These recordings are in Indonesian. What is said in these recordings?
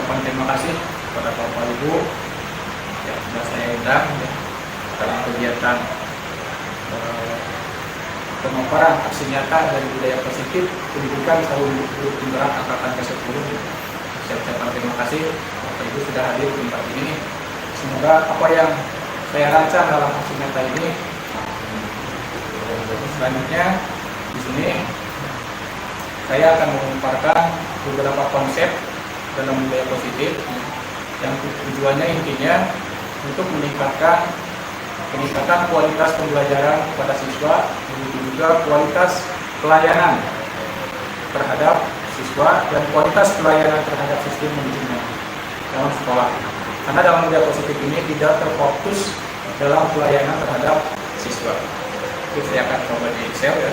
ucapan terima kasih kepada Bapak Ibu yang sudah saya undang ya, dalam kegiatan pemaparan aksi nyata dari budaya positif pendidikan tahun 2020 penggerak angkatan ke-10. Saya ucapkan terima kasih Bapak Ibu sudah hadir di tempat ini. Semoga apa yang saya rancang dalam aksi nyata ini selanjutnya di sini saya akan memaparkan beberapa konsep dalam budaya positif yang tujuannya intinya untuk meningkatkan kualitas pembelajaran pada siswa, begitu juga kualitas pelayanan terhadap siswa dan kualitas pelayanan terhadap sistem manajemen dalam sekolah. Karena dalam budaya positif ini tidak terfokus dalam pelayanan terhadap siswa. Itu saya akan coba di share ya.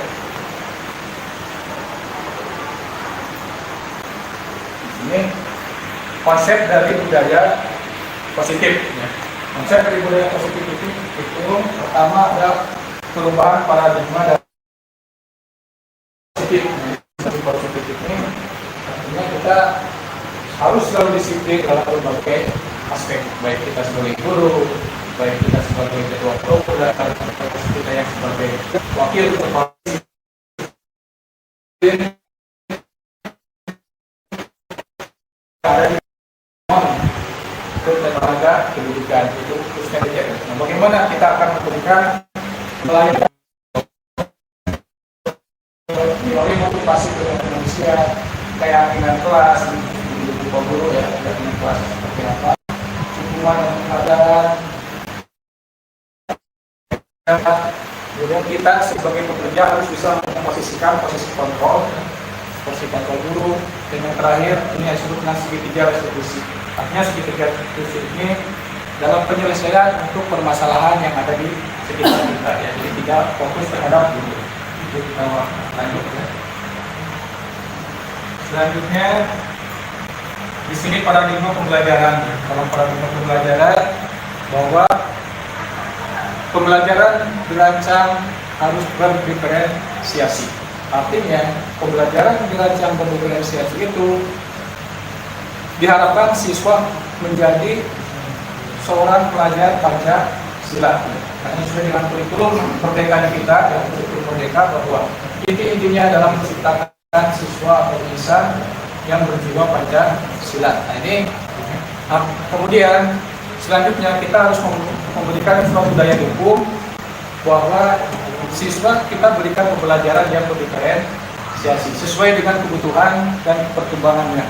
Ini konsep dari budaya positif. Ya. Konsep dari budaya positif itu pertama ada perubahan paradigma dari positif. Positif ini artinya kita harus selalu disiplin dalam berbagai aspek, baik kita sebagai guru, baik kita sebagai ketua program, kita yang sebagai wakil kepala tenaga pendidikan itu khususnya DJS. Nah, bagaimana kita akan memberikan pelayanan melalui motivasi dengan manusia, keyakinan kelas, berupa guru ya, keyakinan kelas seperti apa, dukungan dan penghargaan. Kemudian kita sebagai pekerja harus bisa memposisikan posisi kontrol guru. Dengan terakhir ini yang disebut dengan segitiga restitusi. Artinya segitiga restitusi ini dalam penyelesaian untuk permasalahan yang ada di sekitar kita ya. Jadi tidak fokus terhadap guru. Itu kita lanjut ya. Selanjutnya di sini paradigma pembelajaran. Dalam paradigma pembelajaran bahwa pembelajaran dirancang harus berdiferensiasi. Artinya pembelajaran dirancang berdiferensiasi itu diharapkan siswa menjadi seorang pelajar Pancasila. Karena sudah dengan kurikulum merdeka kita, dan kurikulum merdeka bahwa intinya dalam menciptakan siswa atau insan yang berjiwa Pancasila. Nah ini kemudian selanjutnya kita harus memberikan suatu daya dukung bahwa siswa kita berikan pembelajaran yang berdiferensiasi sesuai dengan kebutuhan dan perkembangannya.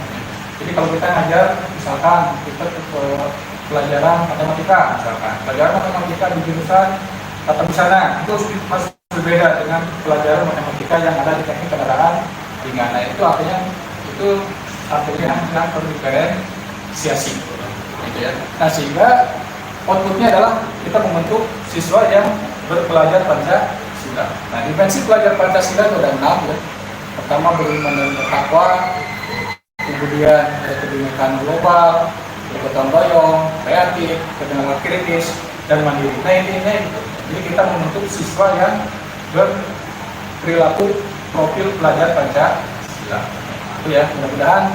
Jadi kalau kita ngajar, misalkan kita pelajaran matematika, pelajaran matematika di jurusan tata busana itu harus berbeda dengan pelajaran matematika yang ada di teknik kendaraan ringan. Nah, itu artinya yang berdiferensiasi. Gitu ya. Nah, sehingga outputnya adalah kita membentuk siswa yang berpelajar Pancasila. Nah, dimensi pelajar Pancasila itu ada 6 ya. Pertama beriman dan bertakwa, kemudian ada kebinekaan global, bergotong royong, kreatif, ketenaga kritis, dan mandiri. Nah, intinya itu. Jadi kita membentuk siswa yang berperilaku profil pelajar Pancasila. Itu ya, mudah-mudahan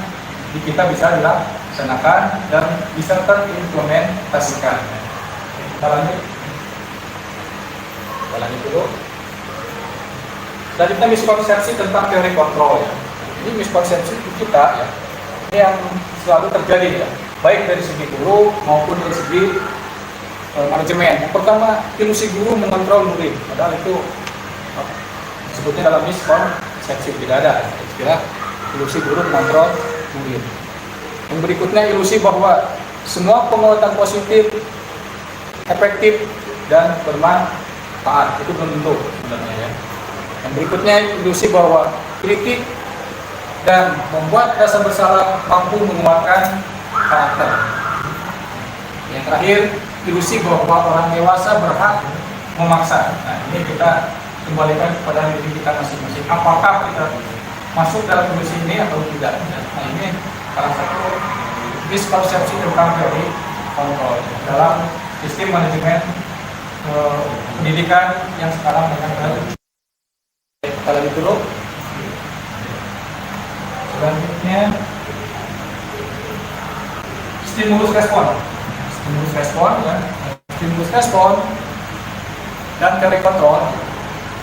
kita bisa dilaksanakan dan bisa terimplementasikan. Kita lanjut dulu. Selanjutnya miskonsepsi tentang teori kontrol ya. Ini miskonsepsi kita ya, ini yang selalu terjadi ya, baik dari segi guru maupun dari segi manajemen. Yang pertama, ilusi guru mengontrol murid, padahal itu disebutnya dalam miskonsepsi, tidak ada istilah ilusi guru mengontrol murid. Yang berikutnya, ilusi bahwa semua penguatan positif, efektif, dan bermanfaat. Itu belum tentu sebenarnya ya. Yang berikutnya, ilusi bahwa kritik dan membuat rasa bersalah mampu menguatkan karakter. Yang terakhir, ilusi bahwa orang dewasa berhak memaksa. Nah, ini kita kembalikan kepada diri kita masing-masing. Apakah kita masuk dalam ilusi ini atau tidak? Nah, ini salah satu miskonsepsi tentang teori kontrol dalam sistem manajemen pendidikan yang sekarang dengan kita lanjut dulu. Selanjutnya stimulus respon ya, stimulus respon dan teori kontrol.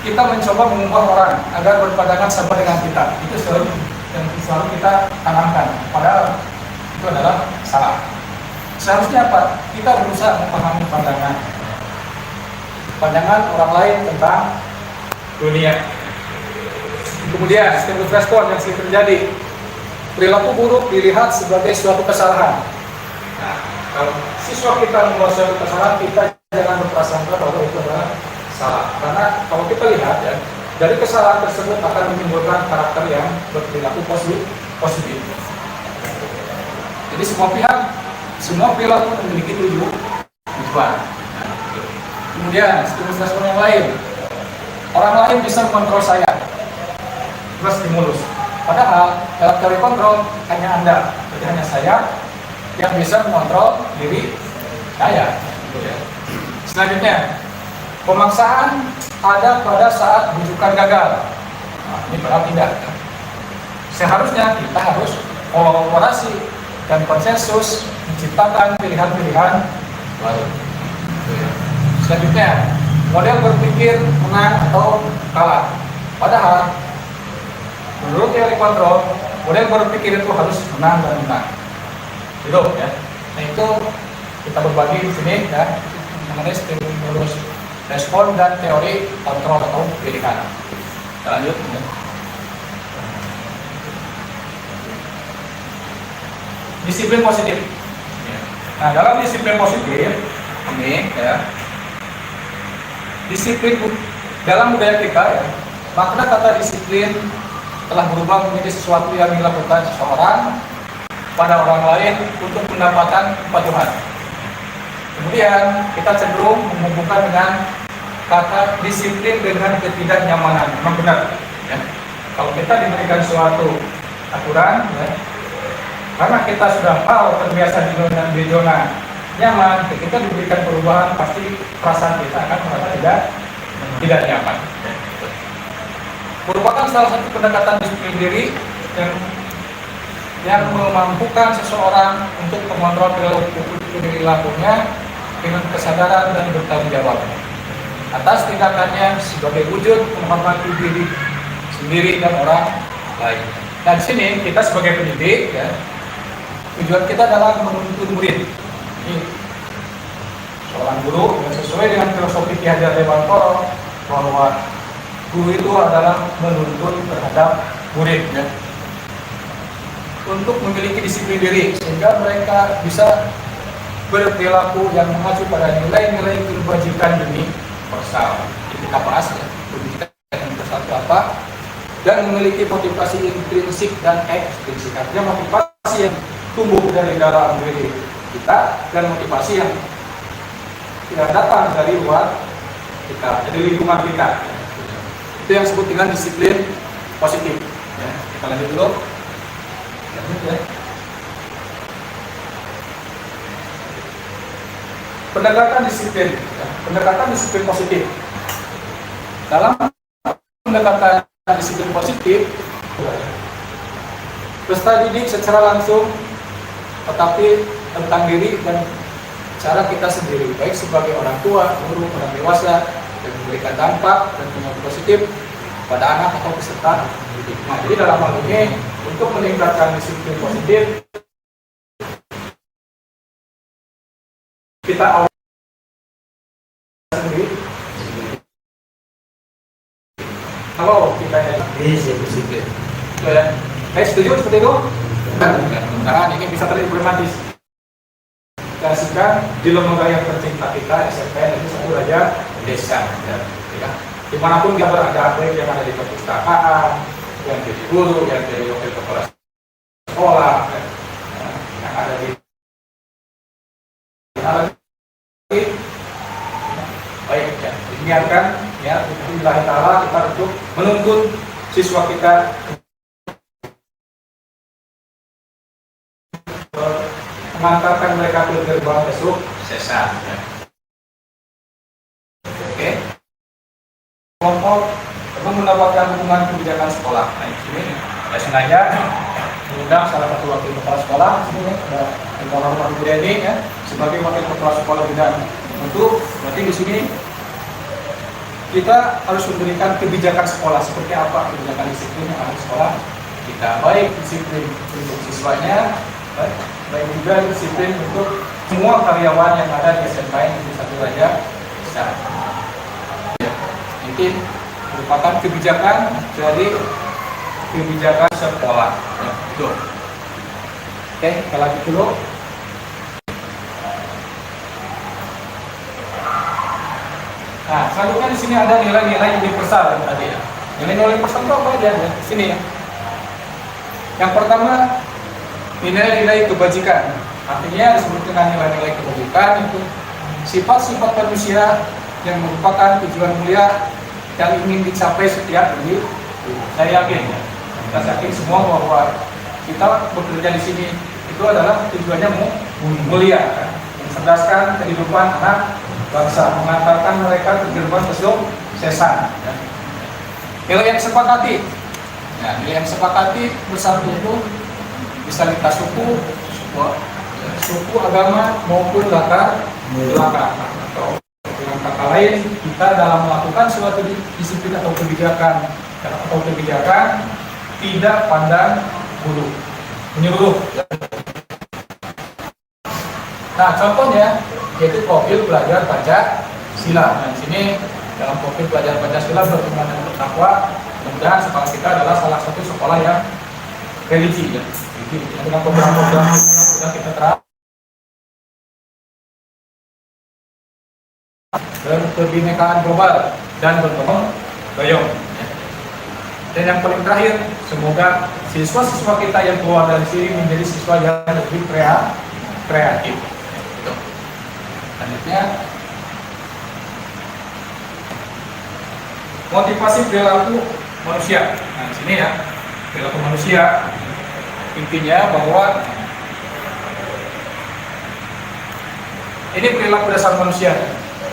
Kita mencoba mengubah orang agar berpandangan sama dengan kita. Itu yang selalu kita tanamkan, padahal itu adalah salah. Seharusnya apa? Kita berusaha memahami pandangan orang lain tentang dunia. Kemudian stimulus respon yang sering terjadi, perilaku buruk dilihat sebagai suatu kesalahan. Nah, kalau siswa kita membuat suatu kesalahan, kita jangan berprasangka bahwa itu adalah salah. Karena kalau kita lihat ya, dari kesalahan tersebut akan menimbulkan karakter yang berperilaku positif. Jadi semua perilaku memiliki tujuan. Kemudian stimulus respon yang lain, orang lain bisa mengontrol saya, terus stimulus. Padahal dalam teori kontrol hanya Anda, jadi hanya saya yang bisa mengontrol diri saya. Selanjutnya, pemaksaan ada pada saat rujukan gagal. Nah, ini benar tidak. Seharusnya kita harus kolaborasi dan konsensus menciptakan pilihan-pilihan baru. Selanjutnya, model berpikir menang atau kalah. Padahal menurut teori kontrol, model berpikir itu harus menang dan menang. Gitu ya. Nah itu kita berbagi di sini ya mengenai stimulus respon dan teori kontrol atau pilihan. Kita lanjut. Ya. Disiplin positif. Nah dalam disiplin positif ini ya, disiplin dalam budaya kita ya, makna kata disiplin telah berubah menjadi sesuatu yang dilakukan seseorang pada orang lain untuk mendapatkan kepatuhan. Kemudian kita cenderung menghubungkan dengan kata disiplin dengan ketidaknyamanan. Memang benar ya. Kalau kita diberikan suatu aturan ya, karena kita sudah terbiasa di zona nyaman, ketika diberikan perubahan pasti perasaan kita akan merasa tidak nyaman. Merupakan salah satu pendekatan disiplin diri yang memampukan seseorang untuk mengontrol perilakunya dengan kesadaran dan bertanggung jawab atas tindakannya sebagai wujud menghormati diri sendiri dan orang lain. Dan sini kita sebagai pendidik ya, tujuan kita adalah menuntun murid. Ini seorang guru yang sesuai dengan filosofi Ki Hajar Dewantara bahwa guru itu adalah menuntun terhadap murid ya, untuk memiliki disiplin diri sehingga mereka bisa berperilaku yang mengacu pada nilai-nilai kebajikan demi universal. Kita bahas ya, pendidikan universal itu apa, dan memiliki motivasi intrinsik dan ekstrinsik. Artinya motivasi yang tumbuh dari dalam diri kita dan motivasi yang tidak datang dari luar kita, dari lingkungan kita. Itu yang disebut dengan disiplin positif. Ya, kita lanjut dulu. Ya. Pendekatan disiplin positif. Dalam pendekatan disiplin positif, peserta didik secara langsung tetapi tentang diri dan cara kita sendiri, baik sebagai orang tua, guru, orang dewasa, dan memberikan dampak dan pengaruh positif pada anak atau peserta didik. Nah, jadi dalam hal ini untuk meningkatkan disiplin positif, kita awal sendiri. Kalau kita disiplin, setuju seperti itu? Karena ini bisa terimplementasikan di lembaga yang tercinta kita, SMPN itu satu aja desa. Ya. Dimanapun kita berada, baik yang ada di perpustakaan, yang jadi guru, yang jadi wakil kepala sekolah, yang ada di baik ya, diingatkan ya, Bismillah ta'ala kita untuk menuntun siswa kita mengantarkan mereka ke gerbang kesuksesan. Ya. Oke. Kelompok perlu mendapatkan dukungan kebijakan sekolah. Nah, ini ya sengaja mengundang salah satu wakil kepala sekolah sini ya, ada Bapak Ibu ini ya, sebagai wakil kepala sekolah bidang untuk berarti di sini kita harus memberikan kebijakan sekolah seperti apa kebijakan disiplin yang ada di sekolah kita, baik disiplin untuk siswanya, baik juga disiplin untuk semua karyawan yang ada di SMK ini Satu Raja Besar. Ya, mungkin merupakan kebijakan dari kebijakan sekolah. Ya, betul. Oke, kita lanjut dulu. Nah, selanjutnya di sini ada nilai-nilai universal yang tadi ya. Nilai-nilai universal itu apa aja ya? Di sini ya. Yang pertama, nilai-nilai kebajikan. Artinya disebut dengan nilai-nilai kebajikan itu sifat-sifat manusia yang merupakan tujuan mulia yang ingin dicapai setiap hari. Saya yakin ya. Kita yakin semua bahwa kita bekerja di sini itu adalah tujuannya mulia, kan? Mencerdaskan kehidupan anak bangsa, mengantarkan mereka ke gerbang kesuksesan. Ya. Nilai yang sepakati, nah, nilai yang sepakati bersatu itu bisa lintas suku, agama maupun latar belakang. Atau dengan kata lain, kita dalam melakukan suatu disiplin atau kebijakan tidak pandang bulu, menyeluruh. Nah, contohnya yaitu profil pelajar Pancasila. Nah, di sini dalam profil pelajar Pancasila berteman dengan bertakwa, mudah-mudahan sekolah kita adalah salah satu sekolah yang religi ya. Dengan program-program yang sudah kita terapkan dan kebinekaan global dan bergotong royong. Dan yang paling terakhir, semoga siswa-siswa kita yang keluar dari sini menjadi siswa yang lebih kreatif. Selanjutnya, motivasi perilaku manusia. Nah, di sini ya, perilaku manusia intinya bahwa ini perilaku dasar manusia.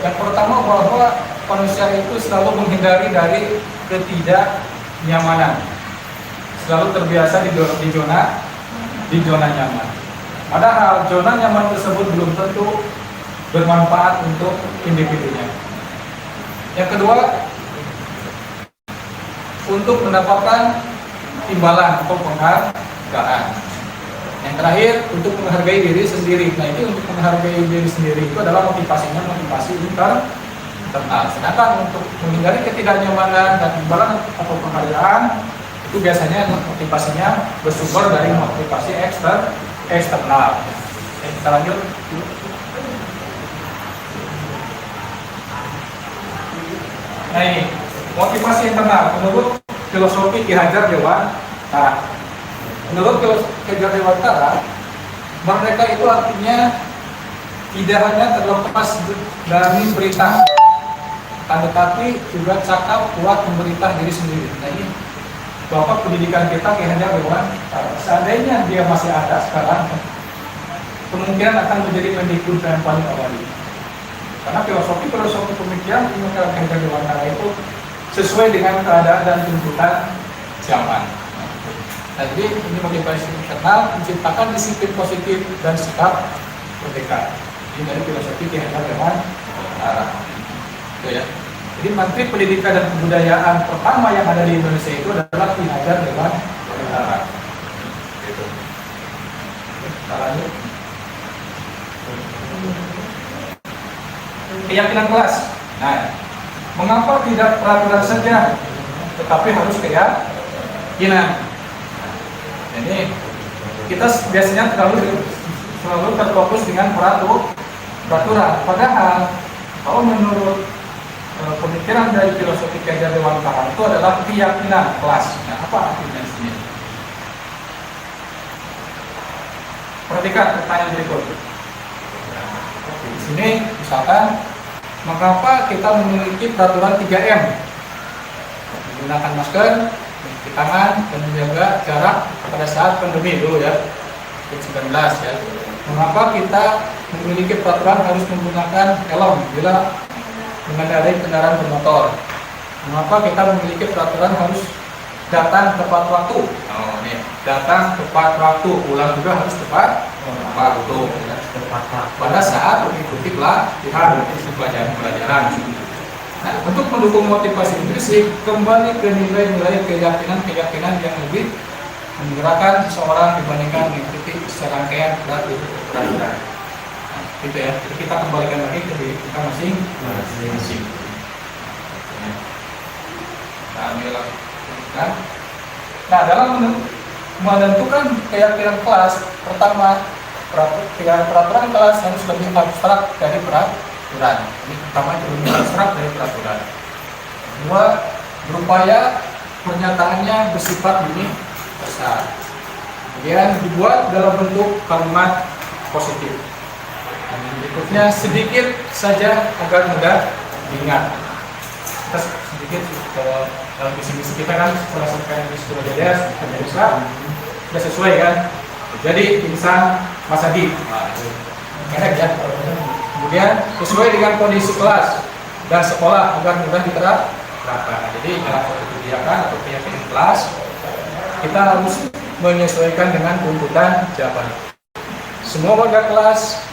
Yang pertama bahwa manusia itu selalu menghindari dari ketidaknyamanan, selalu terbiasa di zona nyaman. Padahal zona nyaman tersebut belum tentu bermanfaat untuk individunya. Yang kedua, untuk mendapatkan imbalan atau penghargaan. Yang terakhir, untuk menghargai diri sendiri. Nah, ini untuk menghargai diri sendiri itu adalah motivasi internal. Sedangkan untuk menghindari ketidaknyamanan dan imbalan atau penghargaan itu biasanya motivasinya bersumber dari motivasi eksternal. Kita lanjut. Nah, ini motivasi internal menurut filosofi Ki Hajar Dewantara. Menurut Ki Hajar Dewantara, merdeka itu artinya tidak hanya terlepas dari perintah, tetapi juga cakap kuat memerintah diri sendiri. Nah, ini Bapak pendidikan kita Ki Hajar Dewantara. Seandainya dia masih ada sekarang, kemungkinan akan menjadi Mendikbud yang paling awali. Karena filosofi pemikiran Ki Hajar Dewantara itu sesuai dengan keadaan dan tuntutan zaman. Nah, jadi ini motivasi internal menciptakan disiplin positif dan sikap merdeka. Ini dari filosofi Ki Hajar Dewantara. Itu ya. Jadi Menteri Pendidikan dan Kebudayaan pertama yang ada di Indonesia itu adalah Ki Hajar Dewantara. Gitu. Kita lanjut. Keyakinan kelas. Nah, mengapa tidak peraturan saja, tetapi harus keyakinan? Jadi kita biasanya selalu terfokus dengan peraturan. Padahal kalau menurut pemikiran dari filosofi Ki Hajar Dewantara itu adalah keyakinan kelas. Nah, apa artinya di sini? Perhatikan pertanyaan berikut. Di sini misalkan, mengapa kita memiliki peraturan 3M? Menggunakan masker, mencuci tangan, dan menjaga jarak pada saat pandemi dulu ya, COVID-19 ya. Mengapa kita memiliki peraturan harus menggunakan helm bila mengendarai kendaraan bermotor? Mengapa kita memiliki peraturan harus datang tepat waktu? Oh, ini datang tepat waktu, pulang juga harus tepat waktu. Pada saat mengikuti pelatihan pelajaran. Nah, untuk mendukung motivasi intrinsik, kembali ke nilai-nilai keyakinan yang lebih menggerakkan seseorang dibandingkan mengikuti serangkaian peraturan. Nah, gitu ya. Jadi kita kembalikan lagi ke diri kita masing-masing. Nah, dalam menentukan keyakinan kelas, pertama peraturan kelas harus lebih abstrak dari peraturan. Ini pertama itu lebih abstrak dari peraturan. Kedua, berupaya pernyataannya bersifat universal. Kemudian dibuat dalam bentuk kalimat positif. Dan berikutnya sedikit saja agar mudah diingat. Kita sedikit dalam visi-misi kita kan setelah selesai di sekolah jadias sudah sesuai kan. Jadi insan Masadi. Enak ya. Kemudian sesuai dengan kondisi kelas dan sekolah agar mudah diterapkan. Jadi dalam suatu kebijakan atau keyakinan kelas kita harus menyesuaikan dengan tuntutan jawaban. Semua warga kelas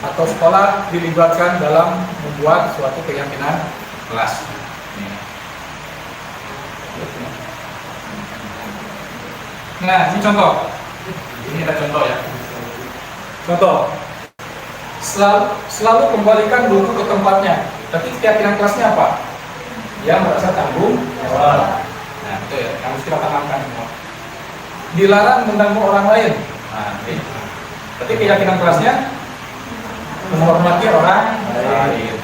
atau sekolah dilibatkan dalam membuat suatu keyakinan kelas. Nah, ini contoh. Ini ada contoh ya. Contoh. Selalu kembalikan buku ke tempatnya. Tapi keyakinan kelasnya apa? Dia merasa tanggung jawab. Nah, itu ya, harus kita tanamkan semua. Dilarang mengganggu orang lain. Nah, ini. Berarti keyakinan kelasnya menghormati orang lain.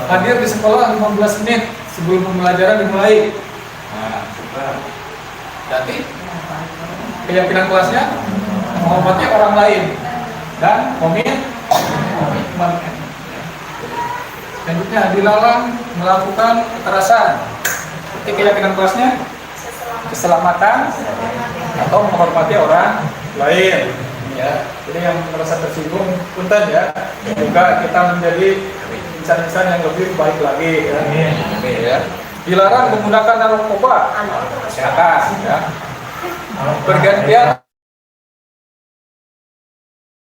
Hadir di sekolah 15 menit sebelum pembelajaran dimulai. Nah, jadi keyakinan kelasnya menghormati orang lain dan komitmen. Selanjutnya dilarang melakukan kekerasan. Seperti keyakinan kelasnya keselamatan atau menghormati orang lain. Ya, ini yang merasa tersinggung, punten ya. Semoga kita menjadi insan-insan yang lebih baik lagi ya. Ya. Dilarang menggunakan narkoba, kesehatan ya. Bergantian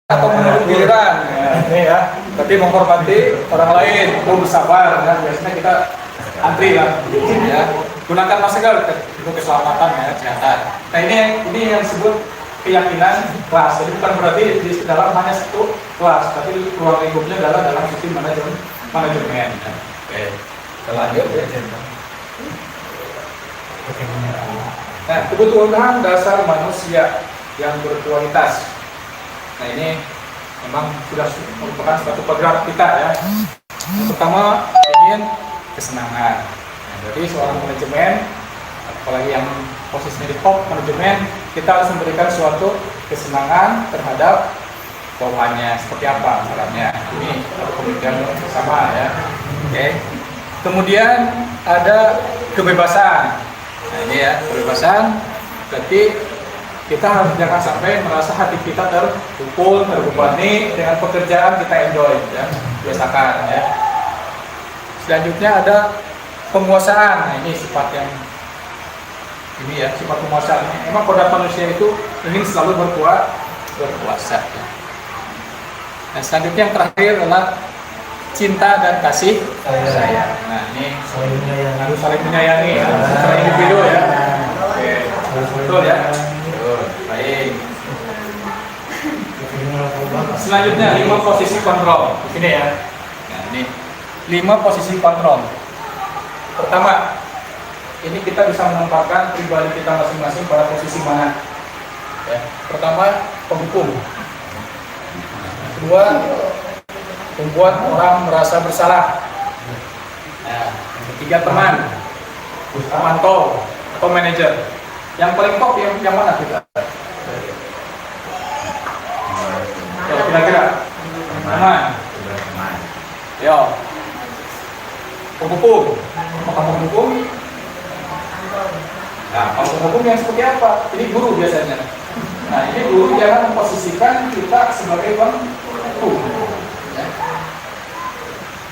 atau menurut giliran ya, ini ya. Tapi menghormati orang lain, bersabar ya. Biasanya kita antri lah ya. Gunakan masker untuk keselamatan ya, kesehatan. Nah, ini yang disebut keyakinan kelas. Jadi bukan berarti di dalam hanya satu kelas, tapi ruang lingkupnya adalah dalam sistem manajemen. Oke, kita lanjut ya. Nah, kebutuhan dasar manusia yang berkualitas. Nah, ini memang sudah merupakan suatu program kita ya. Yang pertama, ingin kesenangan. Nah, jadi seorang manajemen, apalagi yang posisinya di top manajemen, kita harus memberikan suatu kesenangan terhadap bawahannya. Seperti apa caranya? Ini harus pemikiran bersama ya. Oke. Kemudian ada kebebasan. Nah, ini ya, kebebasan. Berarti kita harus jangan sampai merasa hati kita terpukul, terbebani dengan pekerjaan kita enjoy ya. Biasakan ya. Selanjutnya ada penguasaan. Nah, ini sifat yang ini ya, sifat penguasaan. Memang kodrat manusia itu ingin selalu berkuasa. Ya. Dan selanjutnya yang terakhir adalah cinta dan kasih sayang. Nah, ini harus saling menyayangi ya, secara individu ya. Oke, betul ya. Betul. Baik. Selanjutnya 5 posisi kontrol. Ini ya. Nah, ini 5 posisi kontrol. Pertama, ini kita bisa menempatkan pribadi kita masing-masing pada posisi mana. Ya. Pertama, penghukum. Kedua, membuat orang merasa bersalah. Nah, ketiga, teman, pemantau atau manajer. Yang paling top yang mana kita? Kira-kira teman. Yo. Penghukum. Apakah penghukum? Nah, kalau penghukum yang seperti apa? Ini guru biasanya. Nah, ini guru jangan memposisikan kita sebagai penghukum.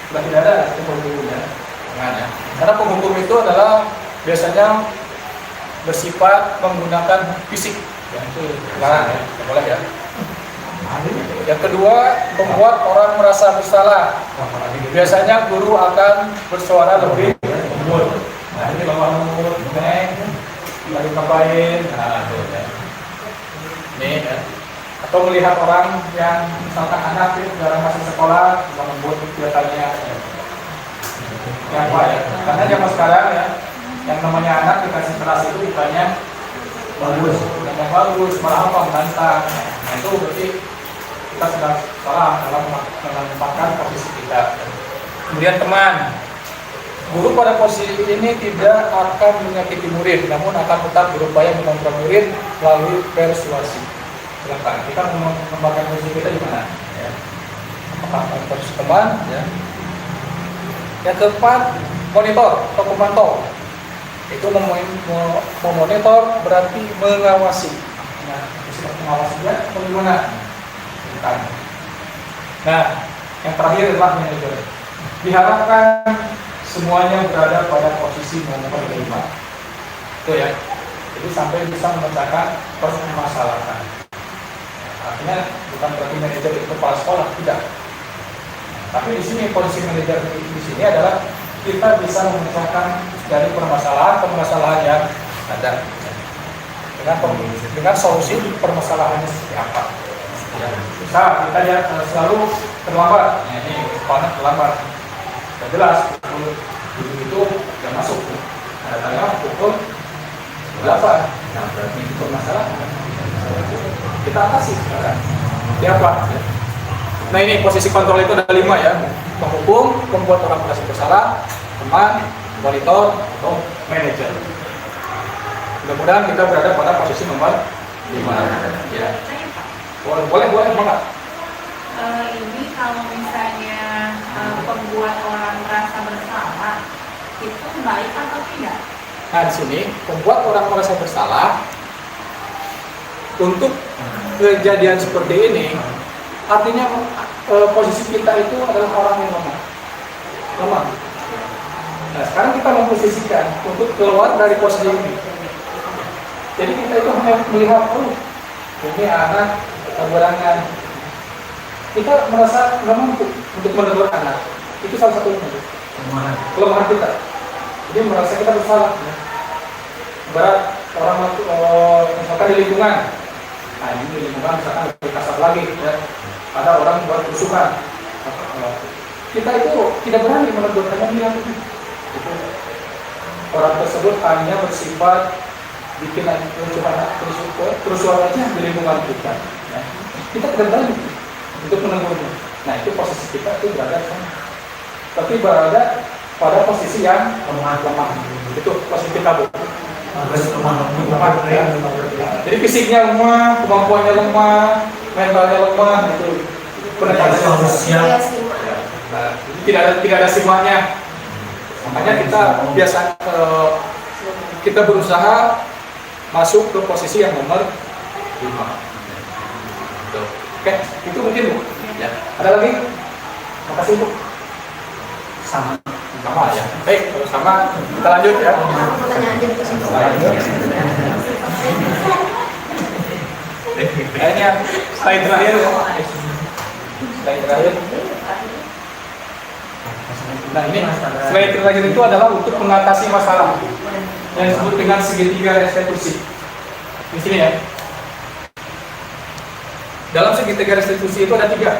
Sudah tidak ada penghukum ya. Karena penghukum itu adalah biasanya bersifat menggunakan fisik, ya, itu larang ya, tidak boleh ya. Yang kedua, membuat orang merasa bersalah. Biasanya guru akan bersuara lebih lembut. Nah, ini lemah lembut, neng, lagi ngapain? Nah, itu ya. Ini ya. Atau melihat orang yang misalkan anak itu jarang masuk sekolah, lembut kelihatannya. Ya, apa ya? Karena zaman sekarang ya, yang namanya anak dikasih keras itu bukannya bagus, malah apa menantang. Nah, itu berarti kita sedang salah dalam menempatkan posisi kita. Kemudian teman, guru pada posisi ini tidak akan menyakiti murid, namun akan tetap berupaya mengontrol murid melalui persuasi. Silakan, kita mengembangkan posisi kita di mana? Ya. Apakah posisi teman? Ya. Yang keempat, monitor atau pemantau. Itu memonitor berarti mengawasi. Nah, mengawasinya bagaimana? Nah, yang terakhir adalah manajer. Diharapkan semuanya berada pada posisi nomor 5. Itu ya. Jadi sampai bisa memecahkan permasalahan. Artinya bukan berarti manajer itu kepala sekolah, tidak. Tapi di sini posisi manajer di sini adalah kita bisa memecahkan dari permasalahan yang ada dengan solusi permasalahannya seperti apa. Ya, bisa kita ya selalu terlambat. Nah, ini sekolahnya terlambat. Sudah jelas pukul 7 itu sudah masuk. Datangnya pukul 8. Nah, berarti itu masalah. Kita atasi sekarang. Apa? Nah, ini posisi kontrol itu ada 5 ya. Penghukum, membuat orang merasa bersalah, teman, monitor, atau manajer. Mudah-mudahan kita berada pada posisi nomor 5. Ya. Boleh banget. Ini kalau misalnya pembuat orang merasa bersalah itu baik atau tidak? Nah, di sini membuat orang merasa bersalah untuk kejadian seperti ini, artinya posisi kita itu adalah orang yang lemah. Nah, sekarang kita memposisikan untuk keluar dari posisi ini. Jadi kita itu hanya melihat, ini anak kekurangan, kita merasa nggak mampu untuk menegur anak. Itu salah satu kelemahan kita. Jadi merasa kita bersalah. Berat orang misalkan di lingkungan, nah ini di lingkungan misalkan lebih kasar lagi, ya. Ada orang buat kerusuhan. Kita itu tidak berani menegur, hanya bilang itu. Orang tersebut hanya bersifat bikin kerusuhan aja di lingkungan kita. Ya. Kita tidak berani untuk menegurnya. Nah, itu posisi kita itu berada tapi berada pada posisi yang lemah. Itu posisi kabur. Jadi fisiknya lemah, kemampuannya lemah, mentalnya lemah, itu pendekatan sosial. Tidak ada sifatnya. Makanya kita berusaha masuk ke posisi yang nomor 5. Oke, itu mungkin Bu. Ya. Ada lagi? Makasih Bu. Sama ya. Baik, kalau sama kita lanjut ya. Nah, ini yang slide terakhir ya. Slide terakhir. Nah, ini slide terakhir itu adalah untuk mengatasi masalah yang disebut dengan segitiga restitusi. Di sini ya. Dalam segitiga restitusi itu ada 3.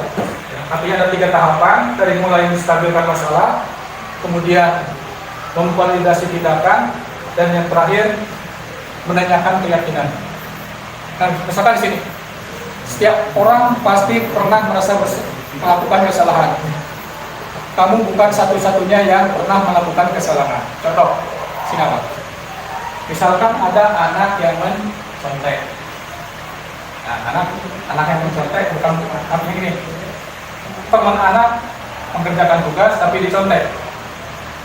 Artinya ada 3 tahapan, dari mulai menstabilkan masalah, kemudian memvalidasi tindakan, dan yang terakhir menanyakan keyakinan. Nah, misalkan di sini, setiap orang pasti pernah merasa melakukan kesalahan. Kamu bukan satu-satunya yang pernah melakukan kesalahan. Contoh, sini apa? Misalkan ada anak yang mencontek. Nah, anak yang mencontek bukan artinya gini. Teman anak mengerjakan tugas tapi dicontek.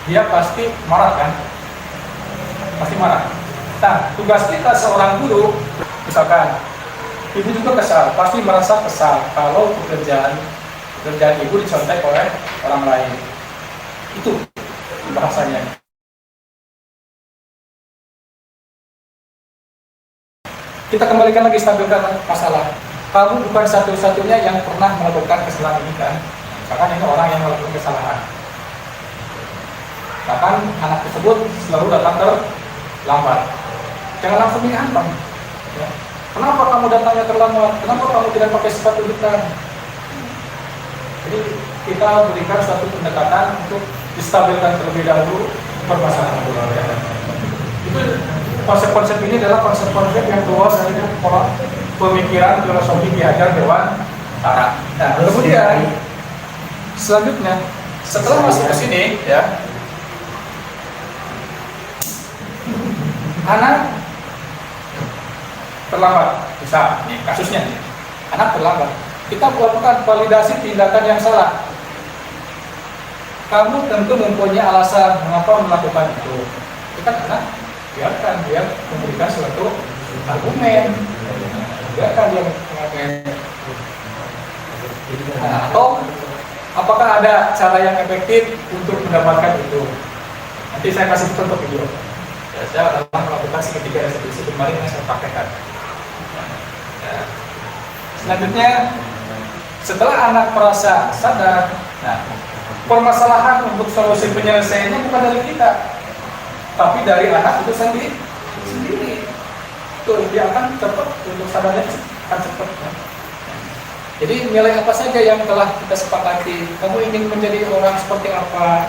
Dia pasti marah kan? Pasti marah. Nah, tugas kita seorang guru, misalkan ibu juga kesal, pasti merasa kesal kalau pekerjaan ibu dicontek oleh orang lain. Itu bahasanya. kita kembalikan lagi, stabilkan masalah. Kamu bukan satu-satunya yang pernah melakukan kesalahan ini kan? Misalkan ini orang yang melakukan kesalahan. Bahkan anak tersebut selalu datang terlambat. Jangan langsung dihantam. Ya. Kenapa kamu datangnya terlambat? Kenapa kamu tidak pakai sepatu hitam? Jadi kita berikan suatu pendekatan untuk distabilkan terlebih dahulu permasalahan bola. Ya. Itu konsep-konsep ini adalah konsep-konsep yang luas dari pola pemikiran filosofi Ki Hajar Dewantara. Nah, kemudian selanjutnya setelah masuk ke sini, ya, anak terlambat, bisa, ini kasusnya, anak terlambat. Kita melakukan validasi tindakan yang salah. Kamu tentu mempunyai alasan mengapa melakukan itu. Kita anak biarkan dia memberikan suatu argumen, biarkan dia memakai. Nah, atau apakah ada cara yang efektif untuk mendapatkan itu? Nanti saya kasih contoh video. Ya, saya dalam melakukan segitiga restitusi kemarin yang saya pakaikan. Ya. Selanjutnya, setelah anak merasa sadar, nah, permasalahan untuk solusi penyelesaiannya bukan dari kita, tapi dari anak itu sendiri. Tuh, dia akan cepat untuk sadarnya akan cepat. Ya. Jadi nilai apa saja yang telah kita sepakati? Kamu ingin menjadi orang seperti apa?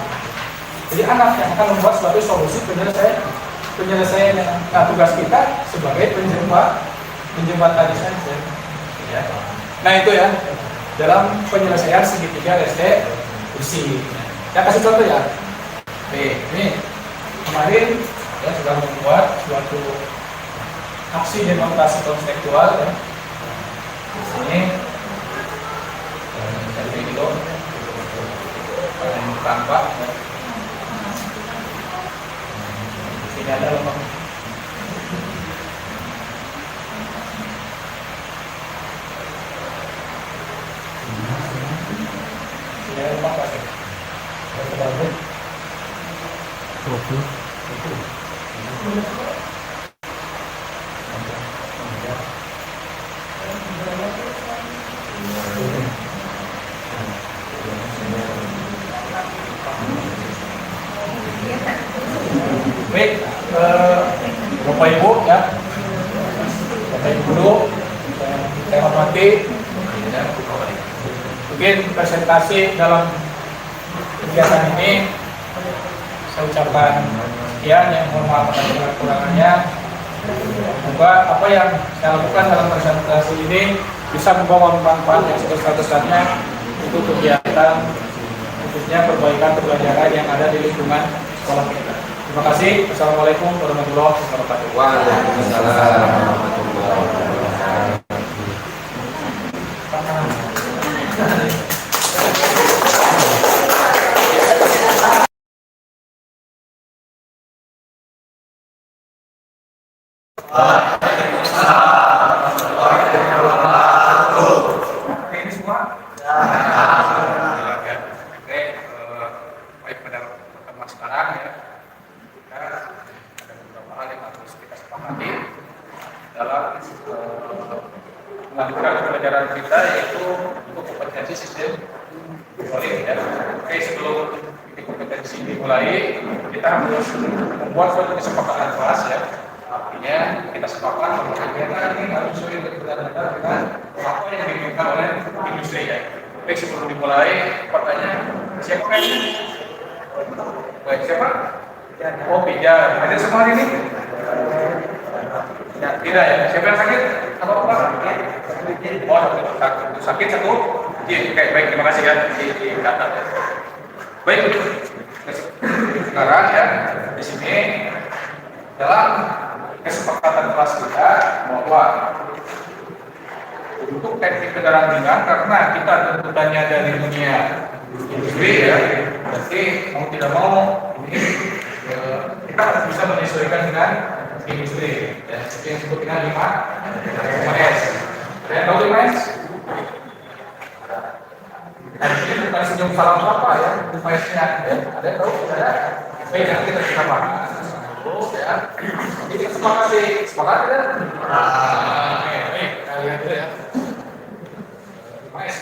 Jadi anak yang akan membuat suatu solusi penyelesaian. Nah, tugas kita sebagai penjembat tadi saja. Ya. Nah itu ya, dalam penyelesaian segitiga restitusi. Saya kasih contoh ya. Ini kemarin ya sudah membuat suatu aksi demonstrasi konseptual ya. Di sini dari video yang tampak. Ini ada lubang. Ini ada lubang apa sih? Baik, Bapak Ibu ya, Bapak Ibu guru, saya hormati. Mungkin presentasi dalam kegiatan ini saya ucapkan sekian, yang mohon maaf atas kekurangannya. Semoga apa yang saya lakukan dalam presentasi ini bisa membawa manfaat yang sebesar-besarnya untuk kegiatan, khususnya perbaikan pembelajaran yang ada di lingkungan sekolah kita. Terima kasih. Assalamualaikum warahmatullahi wabarakatuh. Waalaikumsalam warahmatullahi wabarakatuh. Ini semua. Oke, baik pada pertemuan sekarang ya. Kita ada beberapa hal yang harus kita sepakati dalam melanjutkan pembelajaran kita, yaitu untuk kompetensi sistem controlling ya. Oke, sebelum kompetensi dimulai, kita harus membuat suatu kesepakatan kelas ya. Artinya kita sepakat bahwa kegiatan ini harus sesuai benar-benar dengan apa yang diinginkan oleh industri ya. Baik, sebelum dimulai, pertanyaan siapa kan? Baik, siapa? Oh, Pijar. Ada semua hari ini? Ya, tidak ya. Siapa yang sakit? Atau apa? Oh, sakit satu. Oke, baik, terima kasih ya di data. Baik, sekarang ya di sini dalam kesepakatan kelas kita bahwa untuk teknik kendaraan ringan, karena kita tuntutannya dari dunia industri ya, berarti mau tidak mau ini kita harus bisa menyesuaikan dengan industri ya, seperti yang disebut dengan 5S. Ada yang tahu 5S? Nah, ini bukan senyum salam apa ya, 5S-nya ya. Ada yang tahu? Ada? Baik, nanti kita bahas dulu ya. ya. Jadi kita sepakat ya. Oke, baik, kita lihat dulu ya. Mas,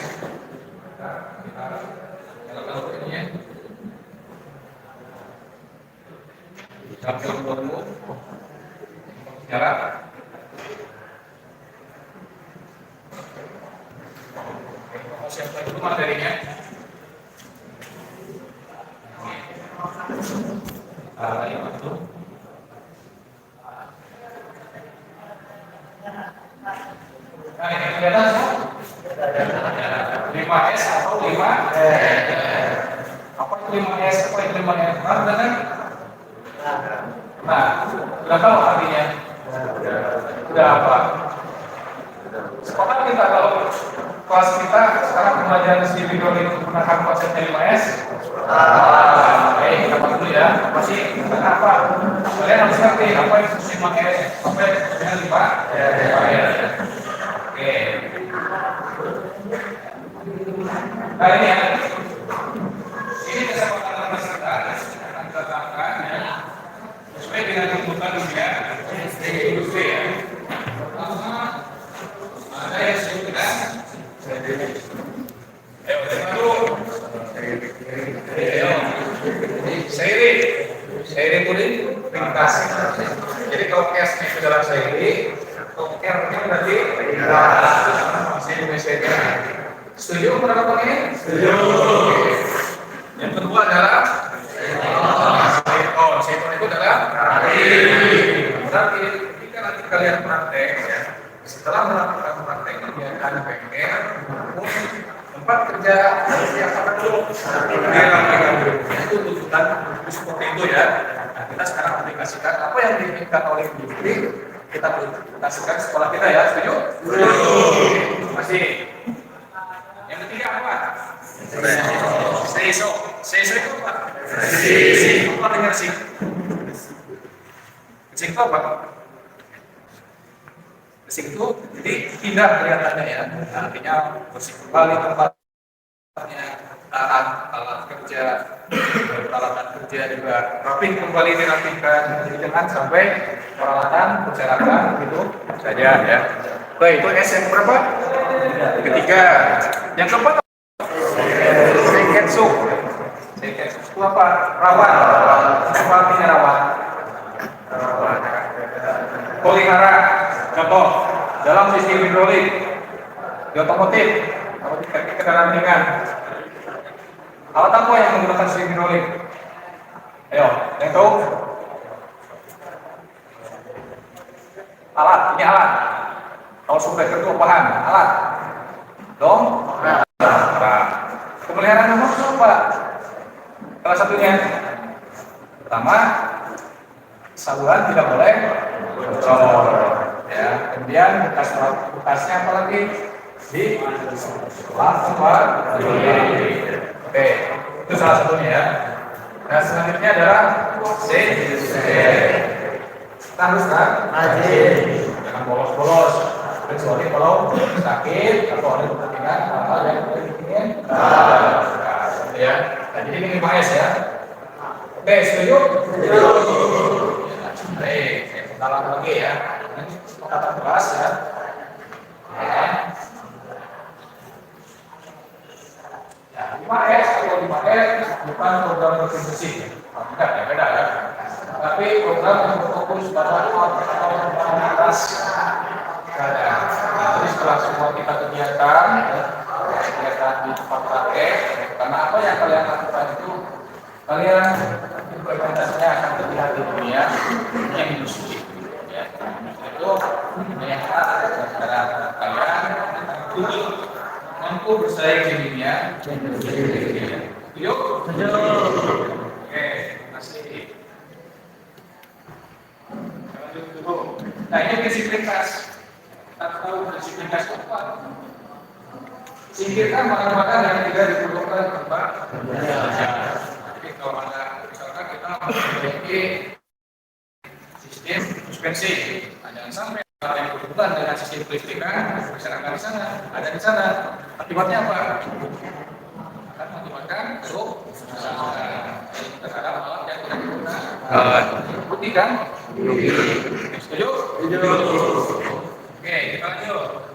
kita lakukan ini ya. Dapur dulu. Jarak. Siapa itu materinya? Yang itu. Nah, ini kelihatan 5S atau 5 apa itu 5S, apa itu 5S? Nah, sudah tahu artinya? Sudah apa? Sepakat kita kalau kelas kita sekarang pembelajaran di video ini menggunakan konsepnya 5S. Baik, kita dulu ya. Masih apa? Kalian harus ngerti apa itu 5S, apa itu 5S. Oke. Nah ini ya. Ini kesepakatan peserta akan kita terapkan ya. Sesuai dengan tuntutan dunia industri ya. Ada yang sudah. Ayo, dulu. Seiring kuning ringkas. Jadi kalau case-nya itu dalam seiring, kalau R-nya berarti ringkas. Masih Indonesia. Setuju penerapan ini? Setuju. Yang kedua adalah Seiton itu adalah berarti ketika nanti kalian praktek ya, setelah melakukan praktek kegiatan PKR tempat kerja harus diapakan dulu itu tuntutan seperti itu ya. Nah, kita sekarang aplikasikan apa yang diinginkan oleh industri, kita aplikasikan sekolah kita ya. Setuju? Masih. Yang ketiga apa? Seiso itu apa? Apa dengar sih? Sing itu apa? Sing itu jadi pindah kelihatannya ya. Artinya bersih kembali tempatnya, alat kerja, peralatan kerja juga rapih kembali dirapikan. Jadi jangan sampai peralatan berserakan gitu saja ya. Baik, itu S yang berapa? Ketiga. Yang keempat Seiketsu itu apa? Rawat. Apa artinya rawat? Pelihara. Contoh dalam sistem hidrolik di otomotif atau di kendaraan ringan. Alat apa yang menggunakan sistem hidrolik? Ayo, yang tahu? Alat, ini alat. Kalau subscriber itu paham, alat. Dong? Pemeliharaan nomor apa? Salah satunya. Pertama, saluran tidak boleh bocor. Ya, kemudian bekasnya apa lagi? Di tempat. Oke, itu salah satunya ya. Nah, selanjutnya adalah C. Kita harus kan? Jangan bolos-bolos. Kecuali kalau sakit atau ada kepentingan hal-hal yang ingin ya. Nah, jadi ini 5S ya. Oke, setuju? Baik, saya ulang lagi ya. Ini kata kelas ya. Ya, 5S atau 5S bukan program bersih. Tidak, ya beda ya. Tapi program yang berfokus pada kualitas keadaan. Jadi setelah semua kita kegiatan di tempat praktek, karena apa yang kalian lakukan itu kalian implementasinya akan terlihat di dunia yang industri. Ya, itu melihat cara kalian untuk mampu bersaing di dunia industri. Yuk. Oke, masih. Lanjut dulu. Nah, ini prinsip ringkas. Tahu prinsip ringkas apa? Singkirkan barang-barang yang tidak diperlukan tempat. Jadi kalau ada misalkan kita memiliki sistem suspensi, jangan sampai barang yang berhubungan dengan sistem kelistrikan berserakan di sana, ada di sana. Akibatnya apa? Akan mengakibatkan kerusakan terhadap alat yang tidak digunakan. Bukti kan? Setuju? Oke, kita lanjut.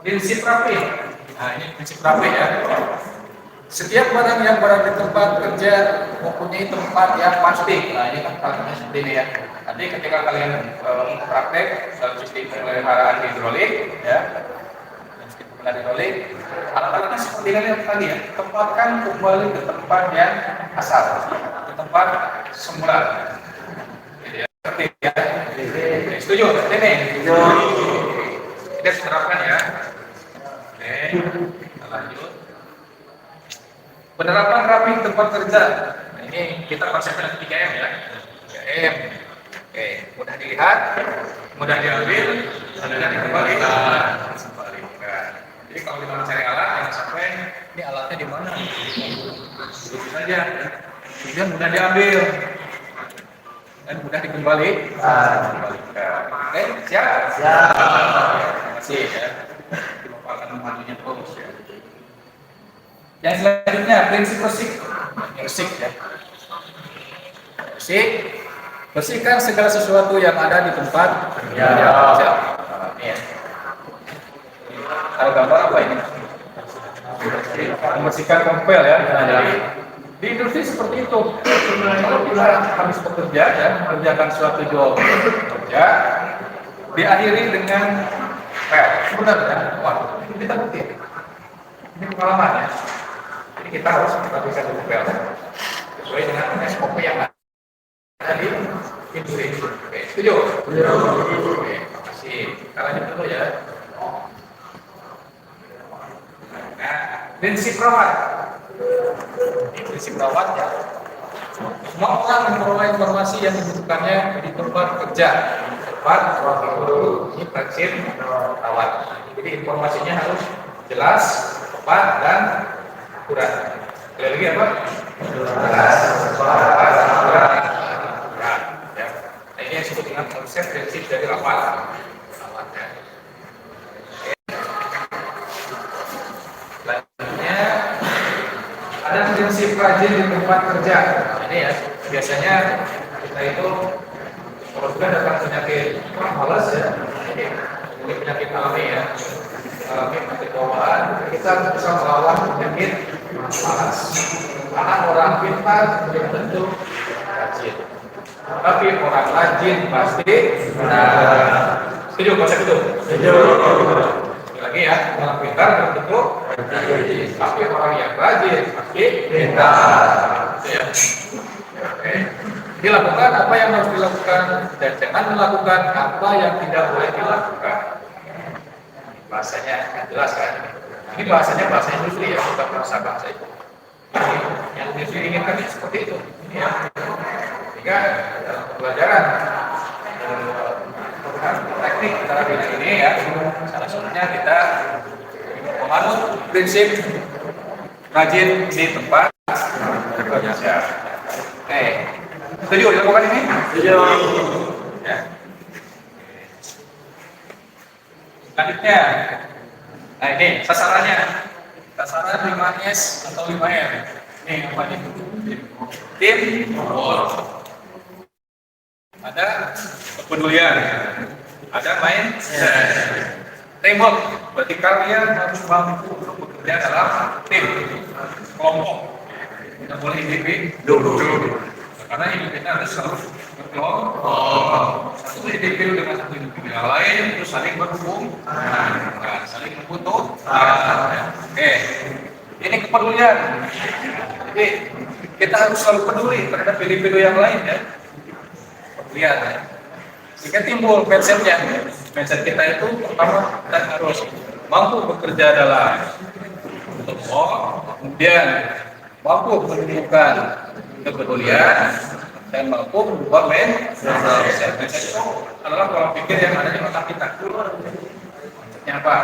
Prinsip rapi. Nah, ini prinsip rapi ya. Setiap barang yang berada di tempat kerja mempunyai tempat yang pasti. Nah, ini kan contohnya seperti ini ya. Nanti ketika kalian praktek dalam sistem pemeliharaan hidrolik, ya, sistem pemeliharaan hidrolik, alat-alatnya seperti ini tadi ya. Tempatkan kembali ke tempat yang asal, ke tempat semula. Jadi ya, seperti ya. Oke, setuju? Ini. Kita terapkan ya. Oke, kita lanjut. Penerapan rapi tempat kerja. Nah, ini kita konsepnya 3M ya. 3M. Oke, mudah dilihat, mudah diambil, mudah dikembalikan. Jadi kalau kita mencari alat, jangan sampai ini alatnya di mana. Itu saja. Kemudian mudah diambil dan mudah dikembalikan. Oke, siap? Siap. Terima kasih ya. Dilupakan membantunya terus ya. Yang selanjutnya prinsip bersih ya. Bersihkan segala sesuatu yang ada di tempat kerja. Ya. Ada gambar apa ini? Membersihkan kompel ya. Jadi di industri seperti itu. Kalau kita habis bekerja ya, mengerjakan suatu job kerja, diakhiri dengan pel. Sebenarnya, wah, kita bukti. Ini pengalaman ya. Jadi kita harus melakukan pel sesuai dengan SOP yang ada di industri. Oke, setuju? Oke, makasih. Kita lanjut dulu ya. Nah, prinsip rawat. Ini prinsip rawat ya. Semua orang memperoleh informasi yang dibutuhkannya di tempat kerja. Tempat ini prinsip rawat. Jadi informasinya harus jelas, tepat, dan akurat. Sekali lagi apa? Jelas, tepat, akurat. Ya. Nah, ini yang disebut dengan konsep prinsip dari rawat. Ya. Selanjutnya ada prinsip rajin di tempat kerja. Ini ya, biasanya kita itu kalau sudah datang penyakit malas ya, ini penyakit alami ya, alami penyakit bawaan, kita bisa melawan penyakit malas. Karena orang pintar belum tentu rajin, tapi orang rajin pasti benar. Setuju konsep itu? Setuju. Lagi ya, orang pintar belum tentu rajin, tapi orang yang rajin pasti pintar. Ya. Oke. Dilakukan apa yang harus dilakukan dan jangan melakukan apa yang tidak boleh dilakukan. Bahasanya kan jelas kan? Ini bahasanya bahasa industri ya, bukan bahasa itu. Ini yang industri inginkan seperti itu. Ini ya. Sehingga dalam pembelajaran teknik cara bina ini ya, salah satunya kita memanut prinsip rajin di tempat kerja. Setuju dilakukan ini? Setuju. Ya. Selanjutnya, nah ini sasarannya, sasaran 5S atau 5M. Ini apa nih? Tim, ada kepedulian, ada teamwork. Berarti kalian harus mampu untuk bekerja dalam tim, kelompok. Tidak boleh individu. Karena individu harus selalu berkelompok. Satu individu dengan satu individu yang lain itu saling berhubung, saling membutuhkan. Oke, ini kepedulian. Jadi kita harus selalu peduli terhadap individu yang lain ya. Lihat ya. Sehingga timbul mindsetnya. Mindset kita itu pertama kita harus mampu bekerja dalam kelompok, kemudian mampu menunjukkan kepedulian dan mampu membuat mindset. Mindset itu adalah pola pikir yang ada di otak kita. Maksudnya apa?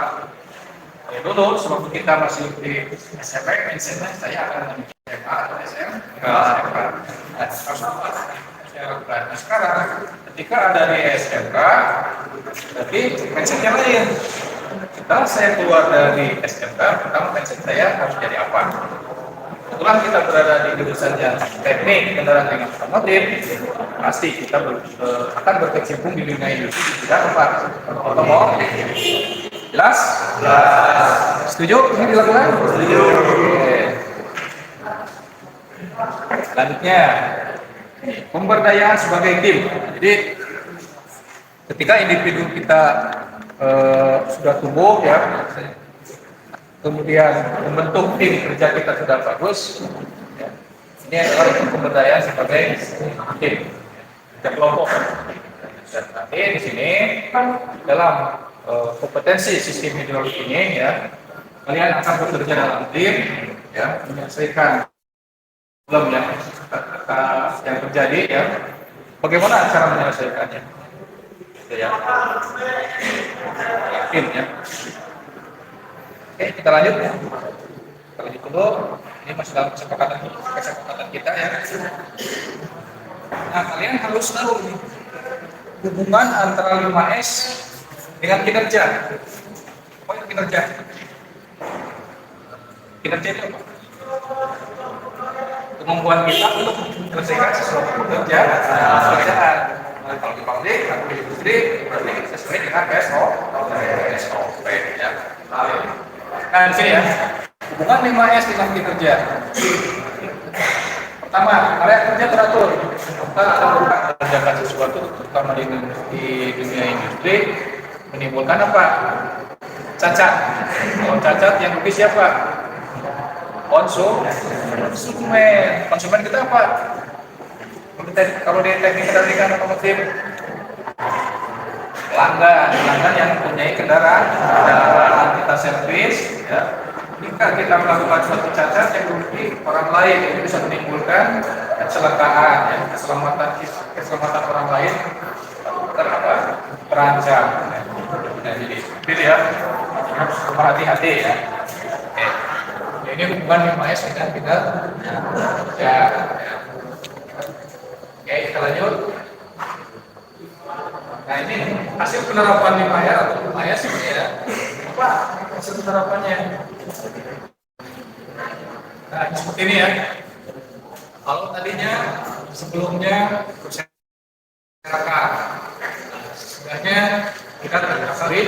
Ya dulu sebelum kita masih di SMP, mindsetnya saya akan menjadi SMA atau SMK. Nah, sekarang ketika ada di SMK, berarti mindsetnya lain. Setelah saya keluar dari SMK, pertama mindset saya harus jadi apa? kebetulan kita berada di jurusan yang teknik kendaraan ringan otomotif, pasti kita akan berkecimpung di dunia industri di bidang apa? Otomotif. Jelas? Jelas. Setuju? Ini dilakukan? Setuju. Oke. Selanjutnya, pemberdayaan sebagai tim. Jadi ketika individu kita sudah tumbuh ya, kemudian membentuk tim kerja kita sudah bagus, ya, ini adalah pemberdayaan sebagai tim kerja kelompok. Dan nanti di sini dalam kompetensi sistem hidrolik ini ya, kalian akan bekerja dalam tim ya, menyelesaikan problem yang terjadi ya. Bagaimana cara menyelesaikannya? Gitu ya. Tim ya. Oke, kita lanjut ya. Kita lanjut dulu. Ini masih dalam kesepakatan kita ya. Nah, kalian harus tahu nih hubungan antara 5S dengan kinerja. Apa itu kinerja? Kinerja itu apa? Kemampuan kita untuk menyelesaikan sesuatu pekerjaan. Nah, kalau di pabrik atau di industri berarti sesuai dengan SOP ya. Nah, di sini ya, hubungan 5S dengan kinerja. Pertama, area kerja teratur. Kita akan mengerjakan sesuatu, terutama di dunia industri, menimbulkan apa? Cacat. Kalau cacat yang rugi siapa? Konsumen. Konsumen kita apa? Kalau di teknik kendaraan otomotif, pelanggan yang mempunyai kendaraan kita servis ya. Jika kita melakukan suatu cacat yang merugi orang lain, itu bisa menimbulkan kecelakaan ya, keselamatan orang lain terancam. Nah, jadi ya harus berhati-hati ya. Oke. Ini hubungan 5S dengan kita ya. Oke, kita lanjut. Nah, ini hasil penerapan 5R atau 5S ini ya. Apa hasil penerapannya? Nah, seperti ini ya. Kalau tadinya sebelumnya masyarakat, sebenarnya kita terdaftar di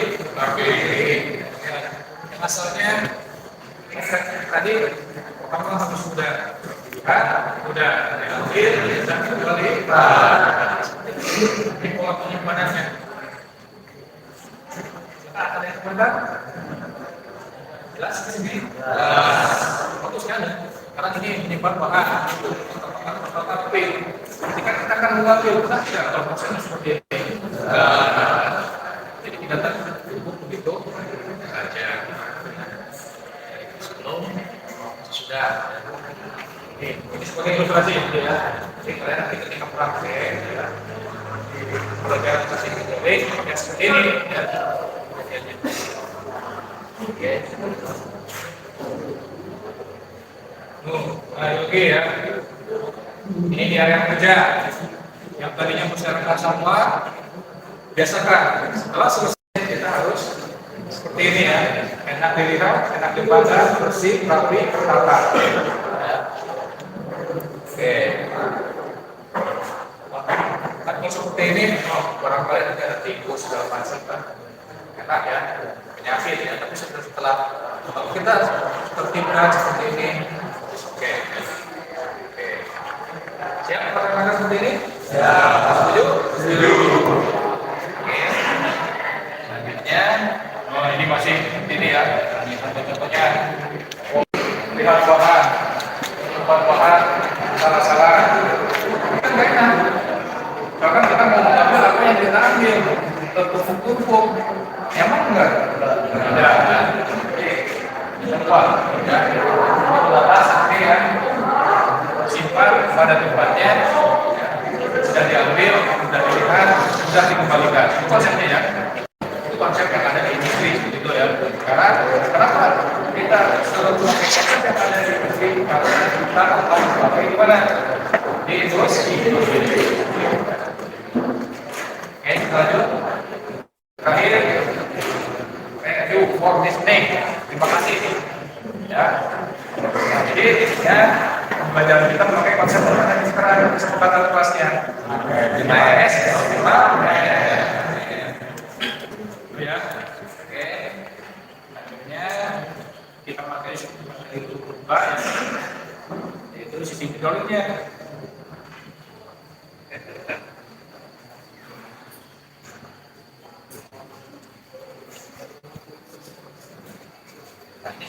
yang asalnya tadi pertama harus sudah diambil dan kembali di pola penyimpanannya. Ada yang komentar? Jelas di sini? Bagus kan? Karena ini menyimpan bahan tapi ketika kita akan mengambil kita tidak tahu prosesnya seperti ini. Jadi kita cukup begitu saja. Sebelum sudah. Ini sebagai ilustrasi ya. Jadi kalian nanti ketika praktek ya, organisasi hidrolik ya seperti ini ya. Oke. Oke ya. Ini di area kerja yang tadinya berserakan sampah, biasakan setelah selesai kita harus seperti ini ya, enak dilihat, enak dipandang, bersih, rapi, tertata. Oke. Kan kalau seperti ini, barangkali tidak ada tikus segala macam kan, enak ya, penyakit ya. Tapi setelah kita tertibkan seperti ini, oke. Siap rekan-rekan seperti ini? Ya. Setuju? Setuju. Oke. Selanjutnya, ini masih ini ya. Ini contoh-contohnya. Lihat bahan, salah-salah. Kan nggak enak. Bahkan kita mau mengambil apa yang kita ambil, tertumpuk-tumpuk. Nyaman nggak? Tidak. Oke. Tempat. Ya. Batas ini ya. Simpan pada tempatnya, sudah diambil, sudah dilihat, sudah dikembalikan. Itu konsepnya ya. Itu konsep yang ada di industri gitu ya. Karena kenapa kita selalu memakai konsep yang ada di industri? Karena kita akan memakai di mana? Di industri. Oke, kita lanjut. Terakhir, thank you for listening. Terima kasih. Ya. Jadi ya pembelajaran kita memakai konsep pertanyaan sekarang kesepakatan kelasnya. AS, ya. Oke. Akhirnya kita pakai itu berubah ya. Itu sisi hidroliknya.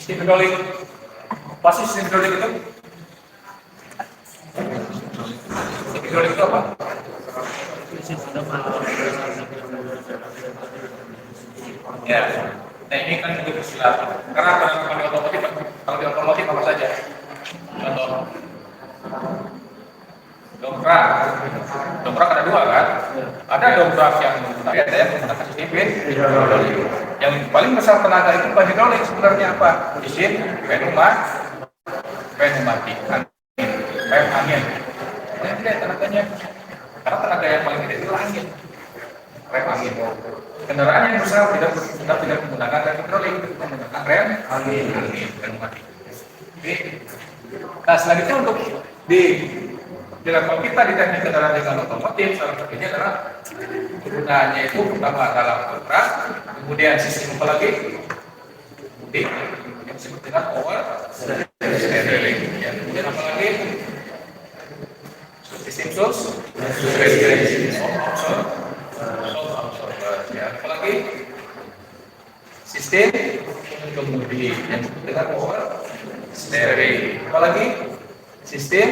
Sistem hidrolik, apa sih sistem hidrolik itu? Sistem hidrolik itu apa? Ya, nah ini kan juga istilah. Karena kalau di otomotif apa saja? Contoh, dongkrak ada dua kan? Ada dongkrak yang ada yang menggunakan sistem hidrolik. Yang paling besar tenaga itu bukan hidrolik, sebenarnya apa? Sistem pneumatik, rem angin. Yang tidak tenaganya, karena tenaga yang paling gede itu angin, rem angin. Kendaraan yang besar tidak menggunakan rem hidrolik, menggunakan rem angin, pneumatik. Nah, selanjutnya untuk di level kita di teknik kendaraan dengan otomotif, salah satunya adalah penggunaannya itu pertama adalah dongkrak, kemudian sistem apa lagi? Mudik, yang disebut dengan power steering. Ya, kemudian apa lagi? Sistem ya, apa lagi? Sistem kemudi yang disebut dengan power steering. Apa lagi? Sistem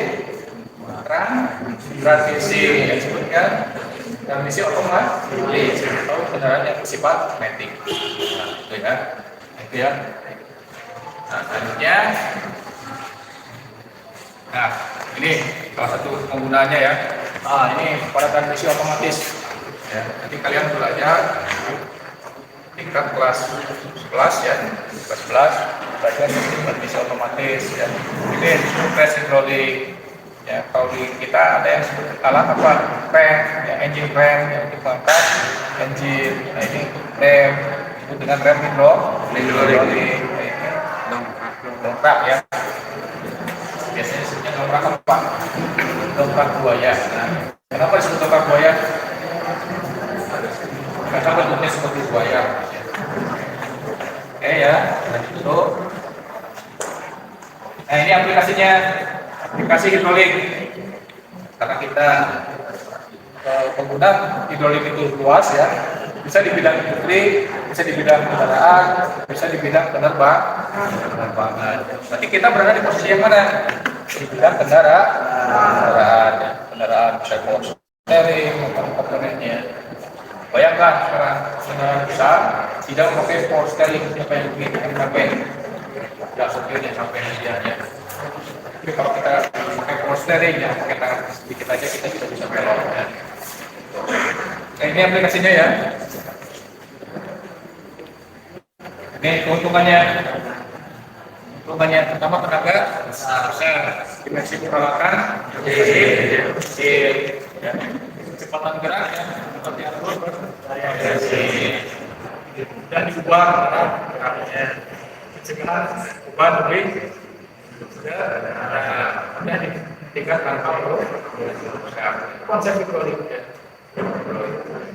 transmisi yang disebutkan transmisi otomatis atau kendaraan yang bersifat matic. Nah, itu ya. Itu ya. Nah, selanjutnya, nah ini salah satu penggunaannya ya. Nah, ini pada transmisi otomatis. Ya, nanti kalian belajar tingkat kelas 11 ya, kelas 11 belajar sistem transmisi otomatis ya. Ini press hidrolik. Ya, kalau di kita ada yang disebut alat apa? Rem, ya, engine rem yang digunakan engine. Nah, ini rem disebut dengan rem hidrolik. Dongkrak ya. Biasanya disebutnya dongkrak apa? Dongkrak buaya. Nah, kenapa disebut dongkrak buaya? Karena bentuknya seperti buaya. Oke ya, itu. Nah, ini aplikasinya. Aplikasi hidrolik, karena kita pengguna hidrolik itu luas ya, bisa di bidang industri, bisa di bidang kendaraan, bisa di bidang penerbangan. Nanti kita berada di posisi yang mana? Di bidang kendaraan bisa power steering, komponennya. Bayangkan sekarang kendaraan besar tidak memakai power steering, siapa yang bikin sampai tidak setirnya sampai medianya. Tapi kalau kita pakai power steering ya, pakai tangan sedikit aja kita sudah bisa belok ya. Nah, ini aplikasinya ya. Ini keuntungannya pertama tenaga besar, dimensi peralatan kecil, ya. Kecepatan gerak ya, seperti arus dan diubah geraknya, pencegahan ubah lebih sudah di tingkat tanpa konsep hidrolik ya.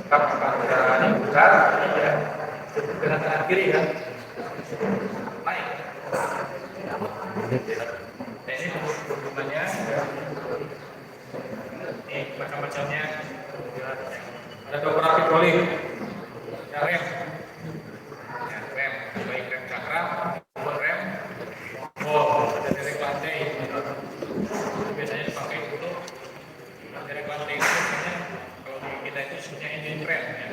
Apakah kendaraan yang besar ya, dengan tangan kiri ya, naik. Nah, ini keuntungannya ini macam-macamnya. Ada dongkrak hidrolik, ya, rem, baik rem cakram maupun rem ada derek lantai. Biasanya dipakai untuk derek lantai itu biasanya kalau di kita itu sebenarnya engine rem ya.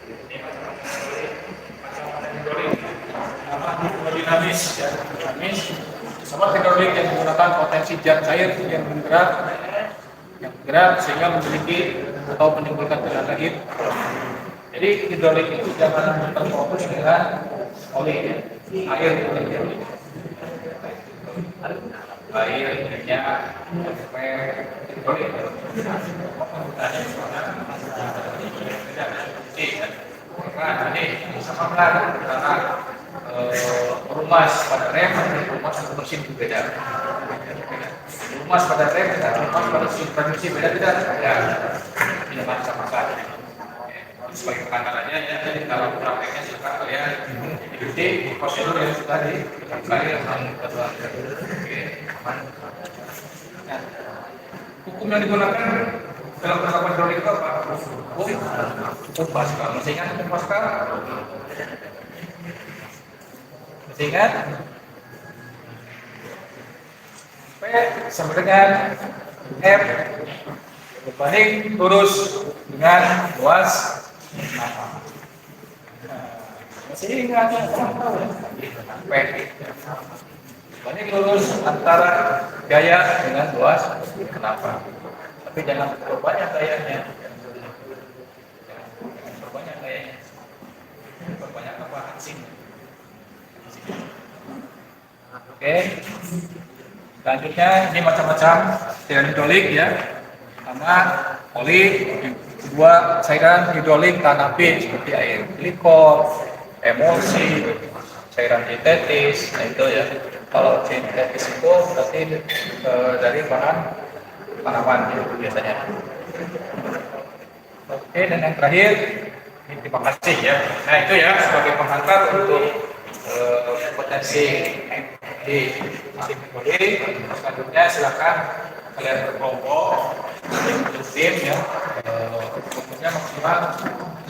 Ini macam hidrolik dinamis ya, dinamis sama hidrolik yang menggunakan potensi zat cair yang bergerak sehingga memiliki atau menimbulkan tenaga hidrolik. Jadi hidrolik itu jangan terfokus dengan oli, air, minyak, hidrolik. Nah, ini sama kan karena rumas pada rem dan rumas untuk mesin berbeda. Rumas pada rem dan rumas pada transmisi beda-beda. Ya, tidak sama-sama. Sebagai pengantaranya ya, jadi kalau prakteknya silakan kalian ikuti prosedur yang sudah dilakukan dalam ketentuan. Oke, aman. Nah, hukum yang digunakan dalam penerapan hidrolik itu apa? Hukum Pascal. Masih ingat hukum Pascal? Masih ingat? P sama dengan F berbanding lurus dengan luas. Masih ingat ya? P banding lurus antara gaya dengan luas. Kenapa? Tapi jangan perbanyak gayanya. Perbanyak gayanya. Perbanyak apa? Hansing. Oke. Selanjutnya ini macam-macam cairan hidrolik ya. Pertama, oli, kedua cairan hidrolik tahan api seperti air glikol, emulsi, cairan sintetis. Nah itu ya. Kalau sintetis itu berarti dari bahan tanaman ya, biasanya. Oke, dan yang terakhir ini terima kasih ya. Nah itu ya sebagai penghantar untuk potensi di musim hidrolik. Selanjutnya silakan kalian berkelompok tim ya, kelompoknya maksimal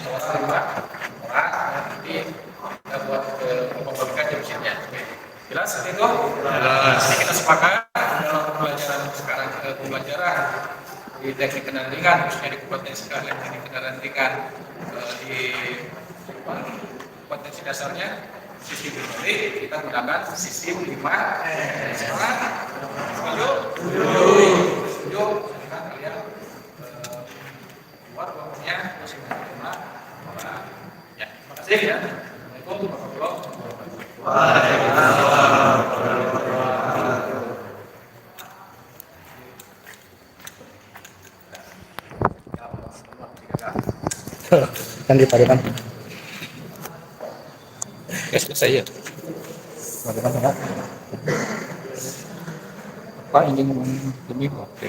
seorang 5 orang. Nanti kita buat pembagian di mesinnya. Jelas seperti itu? Jelas. Jadi kita sepakat dalam pembelajaran sekarang pembelajaran di teknik kendaraan ringan, khususnya di kompetensi kalian teknik kendaraan ringan di potensi dasarnya sistem hidrolik kita gunakan sistem 5. Sekarang setuju kan kalian buat kelompoknya sistem 5 orang. Ya, terima kasih ya. Assalamualaikum warahmatullahi wabarakatuh. Kan dipadukan. Ya selesai ya. Bagaimana? Pak ingin ngomong demi oke.